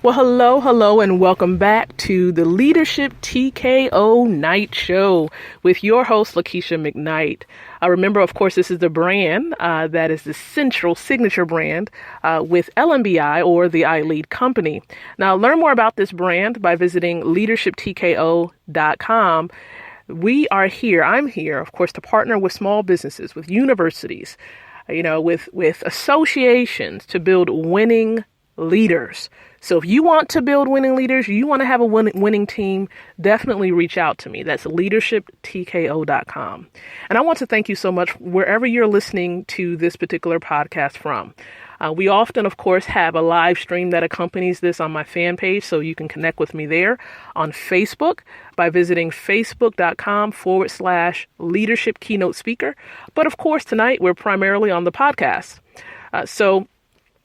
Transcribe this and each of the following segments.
Well, hello, and welcome back to the Leadership TKO Night Show with your host, Lakeisha McKnight. Remember, of course, this is the brand that is the central signature brand with LMBI, or the iLead Company. Now, learn more about this brand by visiting leadershiptko.com. I'm here, of course, to partner with small businesses, with universities, with associations to build winning leaders. So if you want to build winning leaders, you want to have a winning team, definitely reach out to me. That's leadershiptko.com. And I want to thank you so much wherever you're listening to this particular podcast from. We often, of course, have a live stream that accompanies this on my fan page, so you can connect with me there on Facebook by visiting facebook.com/leadership keynote speaker. But of course, tonight we're primarily on the podcast. So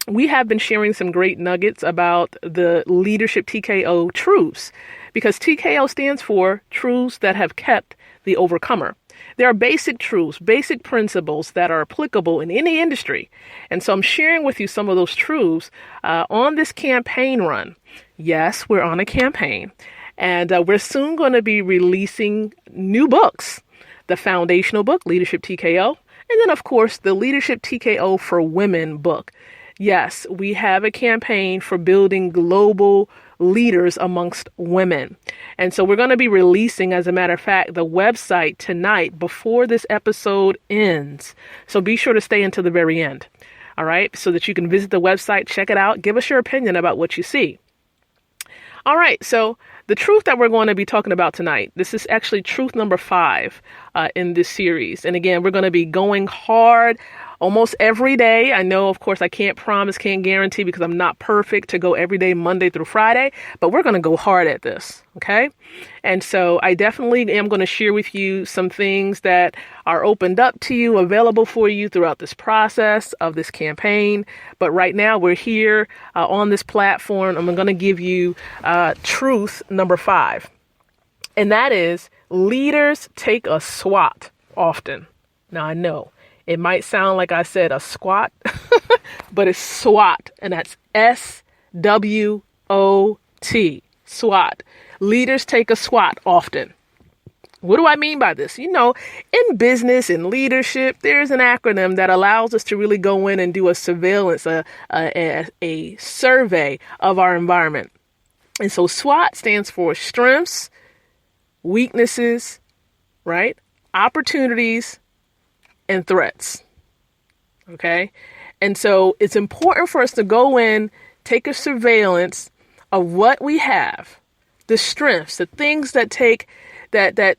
we have been sharing some great nuggets about the Leadership TKO truths, because TKO stands for truths that have kept the overcomer. There are basic truths, basic principles that are applicable in any industry. And so I'm sharing with you some of those truths on this campaign run. Yes, we're on a campaign, and we're soon going to be releasing new books. The foundational book, Leadership TKO, and then, of course, the Leadership TKO for Women book. Yes, we have a campaign for building global leaders amongst women. And so we're going to be releasing, as a matter of fact, the website tonight before this episode ends. So be sure to stay until the very end. All right. So that you can visit the website, check it out, give us your opinion about what you see. All right. So the truth that we're going to be talking about tonight, this is actually truth number 5 in this series. And again, we're going to be going hard almost every day. I know, of course, I can't promise, can't guarantee, because I'm not perfect to go every day, Monday through Friday, but we're going to go hard at this. Okay. And so I definitely am going to share with you some things that are opened up to you, available for you throughout this process of this campaign. But right now we're here on this platform. I'm going to give you truth number 5. And that is, leaders take a SWOT often. Now, I know it might sound like I said a squat, but it's SWOT, and that's SWOT, SWOT. Leaders take a SWOT often. What do I mean by this? In business and leadership, there's an acronym that allows us to really go in and do a surveillance, a survey of our environment. And so SWOT stands for strengths, weaknesses, right? Opportunities, and threats. Okay. And so it's important for us to go in, take a surveillance of what we have, the strengths, the things that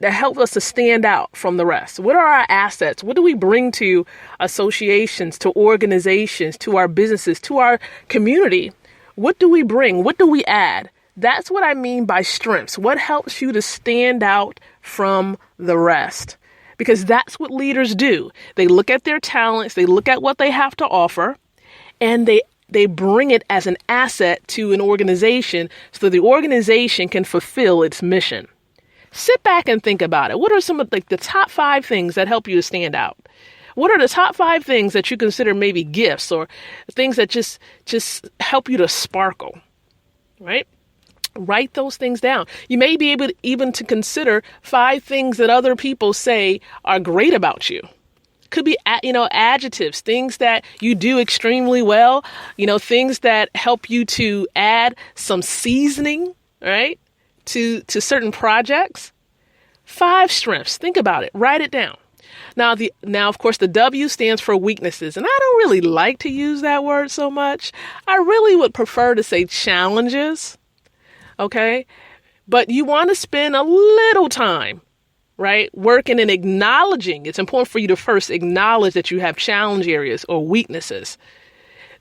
help us to stand out from the rest. What are our assets? What do we bring to associations, to organizations, to our businesses, to our community? What do we bring? What do we add? That's what I mean by strengths. What helps you to stand out from the rest? Because that's what leaders do. They look at their talents, they look at what they have to offer, and they bring it as an asset to an organization so the organization can fulfill its mission. Sit back and think about it. What are some of the top 5 things that help you to stand out? What are the top 5 things that you consider maybe gifts or things that just help you to sparkle, right? Write those things down. You may be able to even to consider 5 things that other people say are great about you. Could be, adjectives, things that you do extremely well, things that help you to add some seasoning, right, to certain projects. 5 strengths. Think about it. Write it down. Now, of course, the W stands for weaknesses, and I don't really like to use that word so much. I really would prefer to say challenges. Okay. But you want to spend a little time, right, working and acknowledging. It's important for you to first acknowledge that you have challenge areas or weaknesses.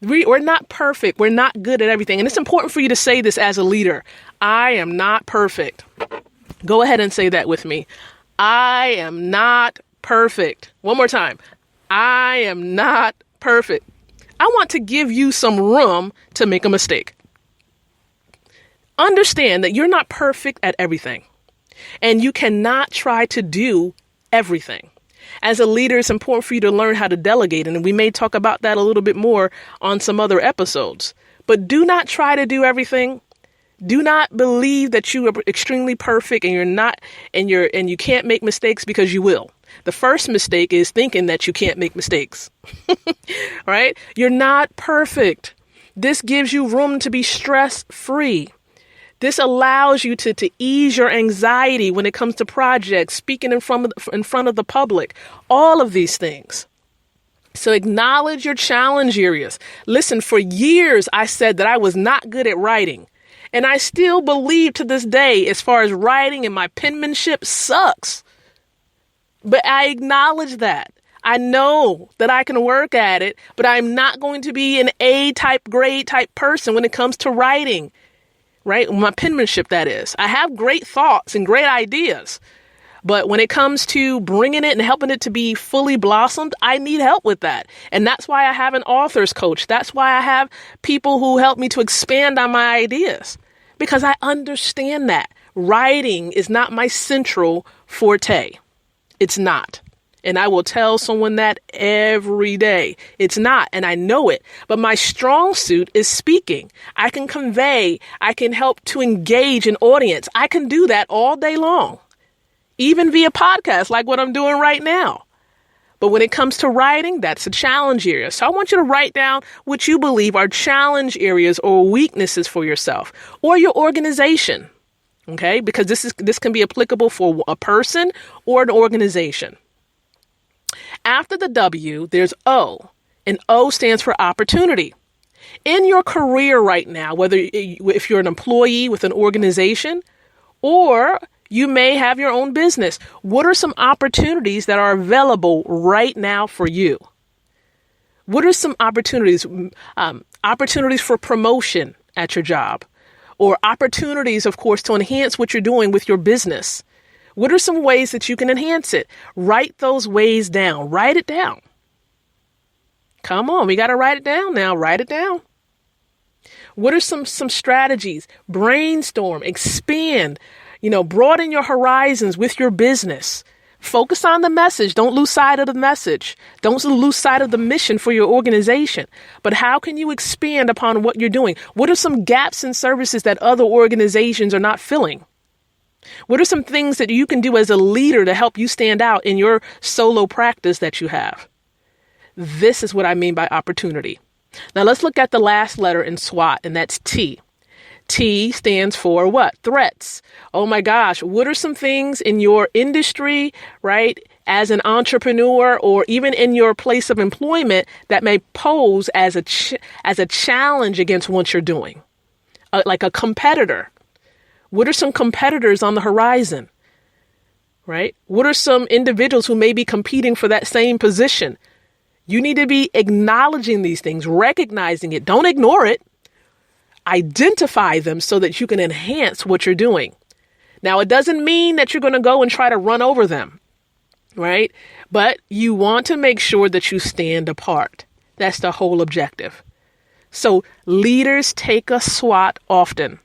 We're not perfect. We're not good at everything. And it's important for you to say this as a leader. I am not perfect. Go ahead and say that with me. I am not perfect. One more time. I am not perfect. I want to give you some room to make a mistake. Understand that you're not perfect at everything, and you cannot try to do everything. As a leader, it's important for you to learn how to delegate, and we may talk about that a little bit more on some other episodes. But do not try to do everything. Do not believe that you are extremely perfect and you're not, and you can't make mistakes, because you will. The first mistake is thinking that you can't make mistakes. Right? You're not perfect. This gives you room to be stress-free. This allows you to ease your anxiety when it comes to projects, speaking in front of the public, all of these things. So acknowledge your challenge areas. Listen, for years I said that I was not good at writing. And I still believe to this day, as far as writing, and my penmanship sucks. But I acknowledge that. I know that I can work at it, but I'm not going to be an A-type grade type person when it comes to writing, right? My penmanship, that is. I have great thoughts and great ideas, but when it comes to bringing it and helping it to be fully blossomed, I need help with that. And that's why I have an author's coach. That's why I have people who help me to expand on my ideas, because I understand that writing is not my central forte. It's not. And I will tell someone that every day. It's not, and I know it. But my strong suit is speaking. I can convey. I can help to engage an audience. I can do that all day long, even via podcast like what I'm doing right now. But when it comes to writing, that's a challenge area. So I want you to write down what you believe are challenge areas or weaknesses for yourself or your organization. Okay, because this can be applicable for a person or an organization. After the W, there's O, and O stands for opportunity. In your career right now, whether if you're an employee with an organization or you may have your own business, what are some opportunities that are available right now for you? What are some opportunities? Opportunities for promotion at your job, or opportunities, of course, to enhance what you're doing with your business. What are some ways that you can enhance it? Write those ways down. Write it down. Come on, we got to write it down now. Write it down. What are some strategies? Brainstorm, expand, broaden your horizons with your business. Focus on the message. Don't lose sight of the message. Don't lose sight of the mission for your organization. But how can you expand upon what you're doing? What are some gaps in services that other organizations are not filling? What are some things that you can do as a leader to help you stand out in your solo practice that you have? This is what I mean by opportunity. Now let's look at the last letter in SWOT, and that's T. T stands for what? Threats. Oh my gosh. What are some things in your industry, right, as an entrepreneur or even in your place of employment that may pose as a challenge against what you're doing? Like a competitor. What are some competitors on the horizon, right? What are some individuals who may be competing for that same position? You need to be acknowledging these things, recognizing it. Don't ignore it. Identify them so that you can enhance what you're doing. Now, it doesn't mean that you're going to go and try to run over them, right? But you want to make sure that you stand apart. That's the whole objective. So leaders take a SWOT often.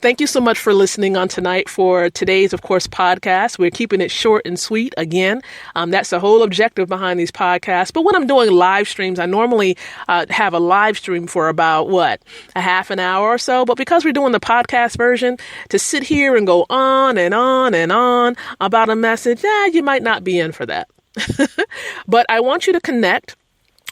Thank you so much for listening on tonight for today's, of course, podcast. We're keeping it short and sweet. Again, that's the whole objective behind these podcasts. But when I'm doing live streams, I normally have a live stream for about, a half an hour or so. But because we're doing the podcast version, to sit here and go on and on and on about a message, you might not be in for that. But I want you to connect.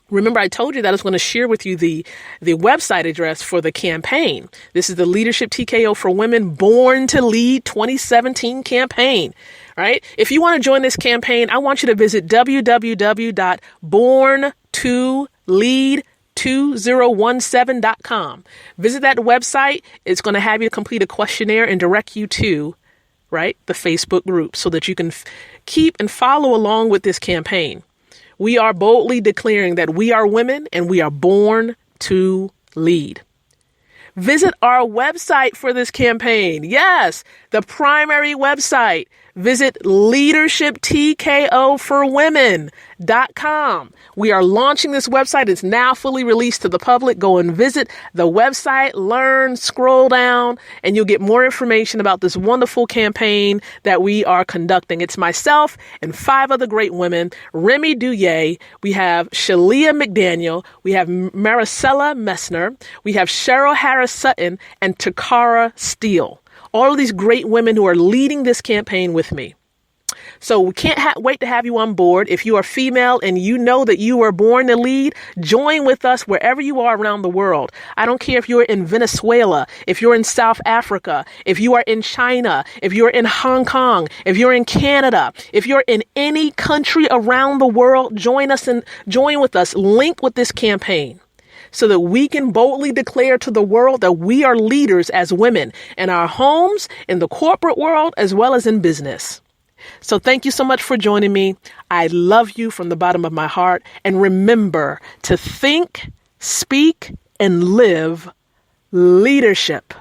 Remember, I told you that I was going to share with you the website address for the campaign. This is the Leadership TKO for Women Born to Lead 2017 campaign, right? If you want to join this campaign, I want you to visit www.borntolead2017.com. Visit that website. It's going to have you complete a questionnaire and direct you to, right, the Facebook group so that you can keep and follow along with this campaign. We are boldly declaring that we are women and we are born to lead. Visit our website for this campaign. Yes, the primary website. visit leadershiptkoforwomen.com. We are launching this website. It's now fully released to the public. Go and visit the website, learn, scroll down, and you'll get more information about this wonderful campaign that we are conducting. It's myself and 5 other great women, Remy Douye, we have Shalia McDaniel, we have Maricela Messner, we have Cheryl Harris Sutton, and Takara Steele. All of these great women who are leading this campaign with me. So we can't wait to have you on board. If you are female and you know that you were born to lead, join with us wherever you are around the world. I don't care if you're in Venezuela, if you're in South Africa, if you are in China, if you're in Hong Kong, if you're in Canada, if you're in any country around the world, join with us, link with this campaign, so that we can boldly declare to the world that we are leaders as women in our homes, in the corporate world, as well as in business. So thank you so much for joining me. I love you from the bottom of my heart. And remember to think, speak, and live leadership.